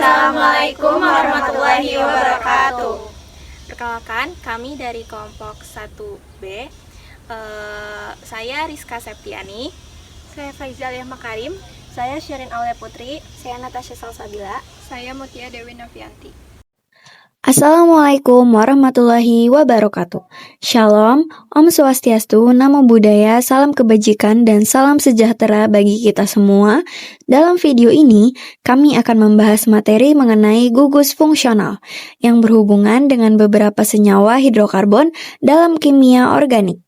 Assalamualaikum warahmatullahi wabarakatuh. Perkenalkan, kami dari kelompok 1B. Saya Rizka Septiani. Saya Faizal Makarim. Saya Syirin Aulia Putri. Saya Natasha Salsabila. Saya Mutia Dewi Novianti. Assalamualaikum warahmatullahi wabarakatuh. Shalom, Om Swastiastu, Namo Buddhaya, salam kebajikan dan salam sejahtera bagi kita semua. Dalam video ini, kami akan membahas materi mengenai gugus fungsional yang berhubungan dengan beberapa senyawa hidrokarbon dalam kimia organik.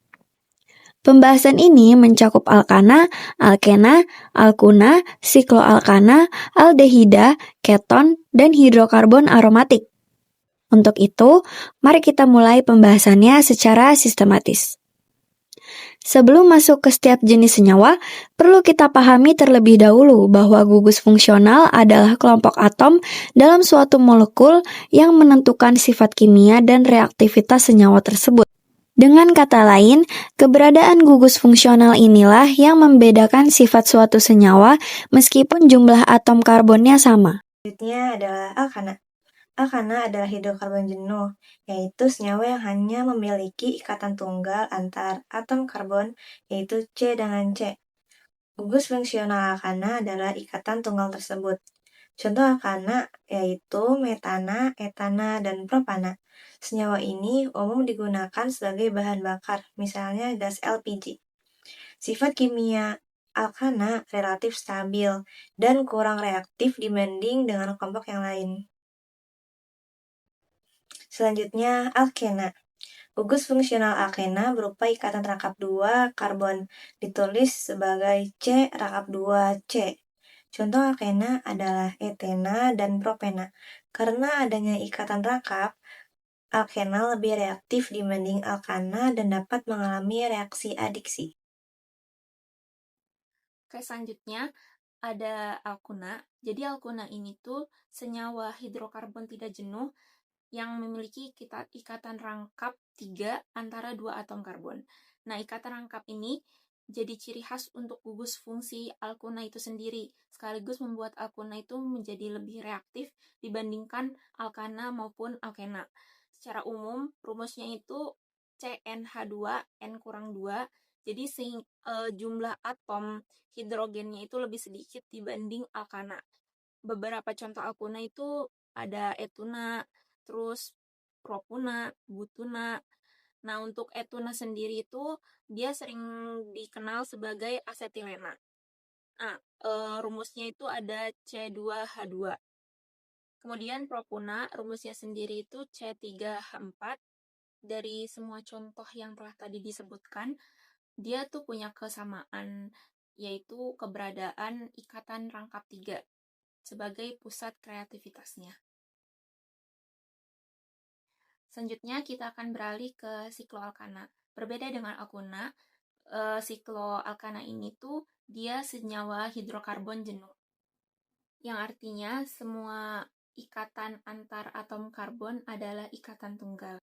Pembahasan ini mencakup alkana, alkena, alkuna, sikloalkana, aldehida, keton, dan hidrokarbon aromatik. Untuk itu, mari kita mulai pembahasannya secara sistematis. Sebelum masuk ke setiap jenis senyawa, perlu kita pahami terlebih dahulu bahwa gugus fungsional adalah kelompok atom dalam suatu molekul yang menentukan sifat kimia dan reaktivitas senyawa tersebut. Dengan kata lain, keberadaan gugus fungsional inilah yang membedakan sifat suatu senyawa meskipun jumlah atom karbonnya sama. Selanjutnya adalah alkana. Alkana adalah hidrokarbon jenuh, yaitu senyawa yang hanya memiliki ikatan tunggal antar atom karbon, yaitu C dengan C. Gugus fungsional alkana adalah ikatan tunggal tersebut. Contoh alkana yaitu metana, etana, dan propana. Senyawa ini umum digunakan sebagai bahan bakar, misalnya gas LPG. Sifat kimia alkana relatif stabil dan kurang reaktif dibanding dengan kelompok yang lain. Selanjutnya, alkena. Gugus fungsional alkena berupa ikatan rangkap 2 karbon, ditulis sebagai C rangkap 2 C. Contoh alkena adalah etena dan propena. Karena adanya ikatan rangkap, alkena lebih reaktif dibanding alkana dan dapat mengalami reaksi adiksi. Oke, selanjutnya ada alkuna. Jadi alkuna ini tuh senyawa hidrokarbon tidak jenuh yang memiliki ikatan rangkap 3 antara 2 atom karbon. Nah, ikatan rangkap ini jadi ciri khas untuk gugus fungsi alkuna itu sendiri, sekaligus membuat alkuna itu menjadi lebih reaktif dibandingkan alkana maupun alkena. Secara umum, rumusnya itu CnH2n-2, jadi jumlah atom hidrogennya itu lebih sedikit dibanding alkana. Beberapa contoh alkuna itu ada etuna, terus propuna, butuna. Nah, untuk etuna sendiri itu dia sering dikenal sebagai asetilena. Nah, rumusnya itu ada C2H2. Kemudian propuna, rumusnya sendiri itu C3H4. Dari semua contoh yang telah tadi disebutkan, dia tuh punya kesamaan, yaitu keberadaan ikatan rangkap 3 sebagai pusat kreativitasnya. Selanjutnya kita akan beralih ke sikloalkana. Berbeda dengan alkuna, sikloalkana ini tuh dia senyawa hidrokarbon jenuh, yang artinya semua ikatan antar atom karbon adalah ikatan tunggal.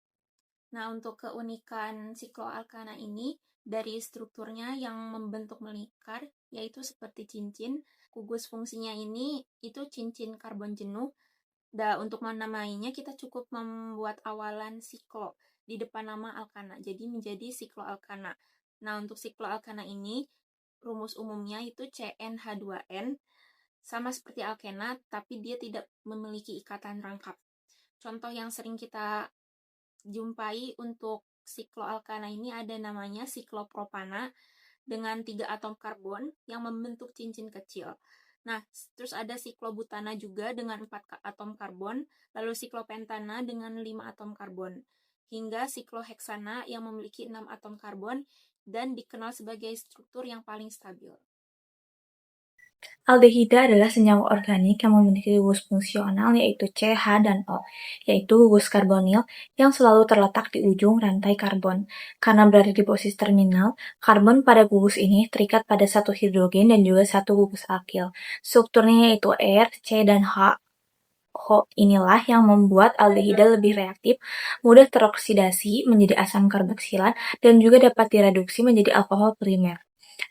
Nah, untuk keunikan sikloalkana ini dari strukturnya yang membentuk melingkar, yaitu seperti cincin. Gugus fungsinya ini itu cincin karbon jenuh. Untuk menamainya kita cukup membuat awalan siklo di depan nama alkana, jadi menjadi sikloalkana. Nah, untuk sikloalkana ini rumus umumnya itu CnH2n, sama seperti alkena, tapi dia tidak memiliki ikatan rangkap. Contoh yang sering kita jumpai untuk sikloalkana ini ada namanya siklopropana dengan 3 atom karbon yang membentuk cincin kecil. Nah, terus ada siklobutana juga dengan 4 atom karbon, lalu siklopentana dengan 5 atom karbon, hingga sikloheksana yang memiliki 6 atom karbon dan dikenal sebagai struktur yang paling stabil. Aldehida adalah senyawa organik yang memiliki gugus fungsional yaitu C, H, dan O, yaitu gugus karbonil yang selalu terletak di ujung rantai karbon. Karena berada di posisi terminal, karbon pada gugus ini terikat pada satu hidrogen dan juga satu gugus alkil. Strukturnya yaitu R, C, dan H. Inilah yang membuat aldehida lebih reaktif, mudah teroksidasi menjadi asam karboksilat, dan juga dapat direduksi menjadi alkohol primer.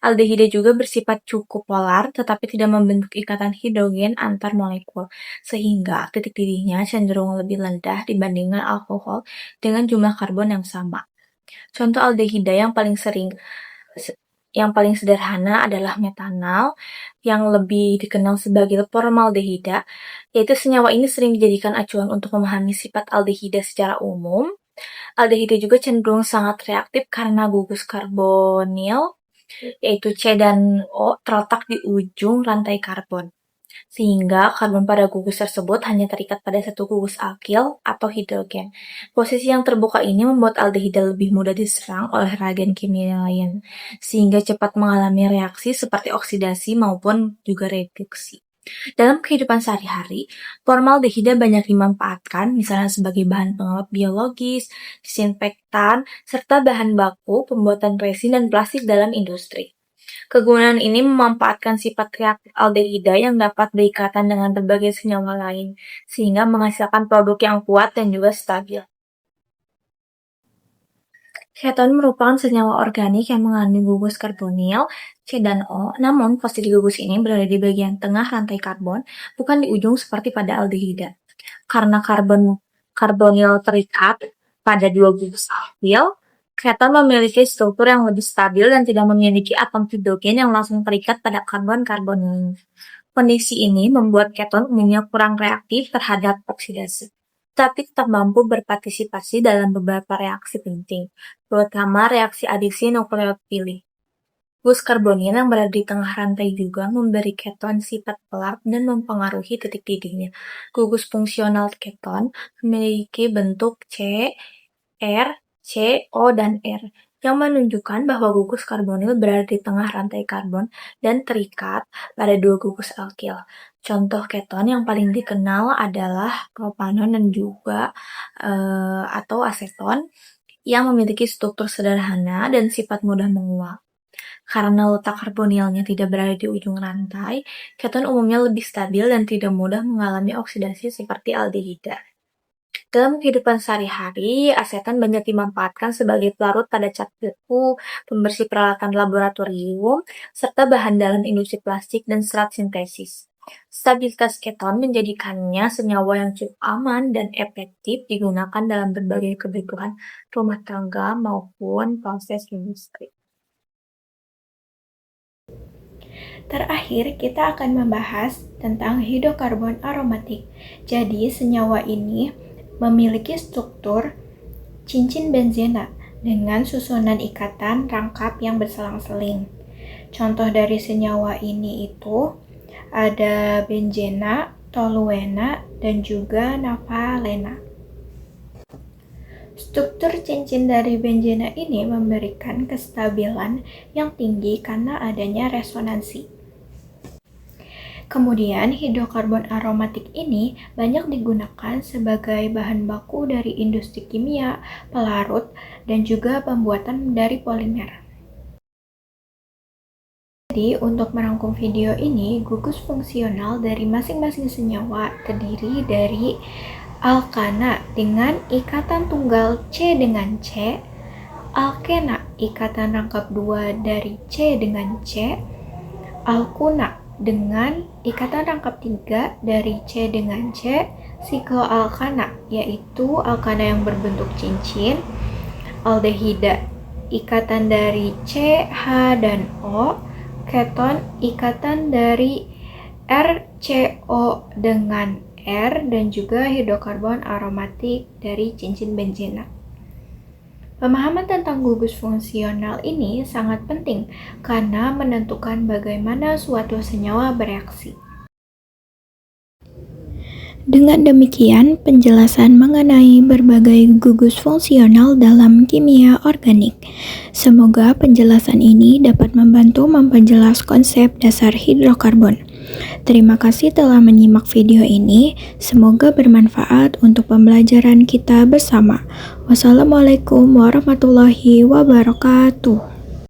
Aldehida juga bersifat cukup polar, tetapi tidak membentuk ikatan hidrogen antar molekul, sehingga titik didihnya cenderung lebih rendah dibandingkan alkohol dengan jumlah karbon yang sama. Contoh aldehida yang paling sederhana adalah metanal, yang lebih dikenal sebagai formaldehida, yaitu senyawa ini sering dijadikan acuan untuk memahami sifat aldehida secara umum. Aldehida juga cenderung sangat reaktif karena gugus karbonil, yaitu C dan O, terletak di ujung rantai karbon. Sehingga karbon pada gugus tersebut hanya terikat pada satu gugus alkil atau hidrogen. Posisi yang terbuka ini membuat aldehida lebih mudah diserang oleh reagen kimia lain, sehingga cepat mengalami reaksi seperti oksidasi maupun juga reduksi. Dalam kehidupan sehari-hari, formaldehida banyak dimanfaatkan misalnya sebagai bahan pengawet biologis, disinfektan, serta bahan baku pembuatan resin dan plastik dalam industri. Kegunaan ini memanfaatkan sifat reaktif aldehida yang dapat berikatan dengan berbagai senyawa lain, sehingga menghasilkan produk yang kuat dan juga stabil. Keton merupakan senyawa organik yang mengandung gugus karbonil C dan O, namun posisi gugus ini berada di bagian tengah rantai karbon, bukan di ujung seperti pada aldehida. Karena karbonil terikat pada dua gugus alkil, keton memiliki struktur yang lebih stabil dan tidak memiliki atom hidrogen yang langsung terikat pada karbon-karbonil. Kondisi ini membuat keton umumnya kurang reaktif terhadap oksidasi, tapi tetap mampu berpartisipasi dalam beberapa reaksi penting, terutama reaksi adiksi nukleofili. Gugus karbonil yang berada di tengah rantai juga memberi keton sifat polar dan mempengaruhi titik didihnya. Gugus fungsional keton memiliki bentuk C, R, C, O, dan R, yang menunjukkan bahwa gugus karbonil berada di tengah rantai karbon dan terikat pada dua gugus alkil. Contoh keton yang paling dikenal adalah propanon dan juga atau aseton, yang memiliki struktur sederhana dan sifat mudah menguap. Karena letak karbonilnya tidak berada di ujung rantai, keton umumnya lebih stabil dan tidak mudah mengalami oksidasi seperti aldehida. Dalam kehidupan sehari-hari, asetan banyak dimanfaatkan sebagai pelarut pada cat beku, pembersih peralatan laboratorium, serta bahan dalam industri plastik dan serat sintesis. Stabilitas keton menjadikannya senyawa yang cukup aman dan efektif digunakan dalam berbagai kebutuhan rumah tangga maupun proses industri. Terakhir, kita akan membahas tentang hidrokarbon aromatik. Jadi, senyawa ini memiliki struktur cincin benzena dengan susunan ikatan rangkap yang berselang-seling. Contoh dari senyawa ini itu ada benzena, toluena, dan juga naphthalena. Struktur cincin dari benzena ini memberikan kestabilan yang tinggi karena adanya resonansi. Kemudian, hidrokarbon aromatik ini banyak digunakan sebagai bahan baku dari industri kimia, pelarut, dan juga pembuatan dari polimer. Jadi, untuk merangkum video ini, gugus fungsional dari masing-masing senyawa terdiri dari alkana dengan ikatan tunggal C dengan C, alkena ikatan rangkap 2 dari C dengan C, alkuna dengan ikatan rangkap 3 dari C dengan C, sikloalkana yaitu alkana yang berbentuk cincin, aldehida ikatan dari C, H, dan O, keton ikatan dari R, C, O dengan R, dan juga hidrokarbon aromatik dari cincin benzena. Pemahaman tentang gugus fungsional ini sangat penting karena menentukan bagaimana suatu senyawa bereaksi. Dengan demikian, penjelasan mengenai berbagai gugus fungsional dalam kimia organik. Semoga penjelasan ini dapat membantu memperjelas konsep dasar hidrokarbon. Terima kasih telah menyimak video ini. Semoga bermanfaat untuk pembelajaran kita bersama. Wassalamualaikum warahmatullahi wabarakatuh.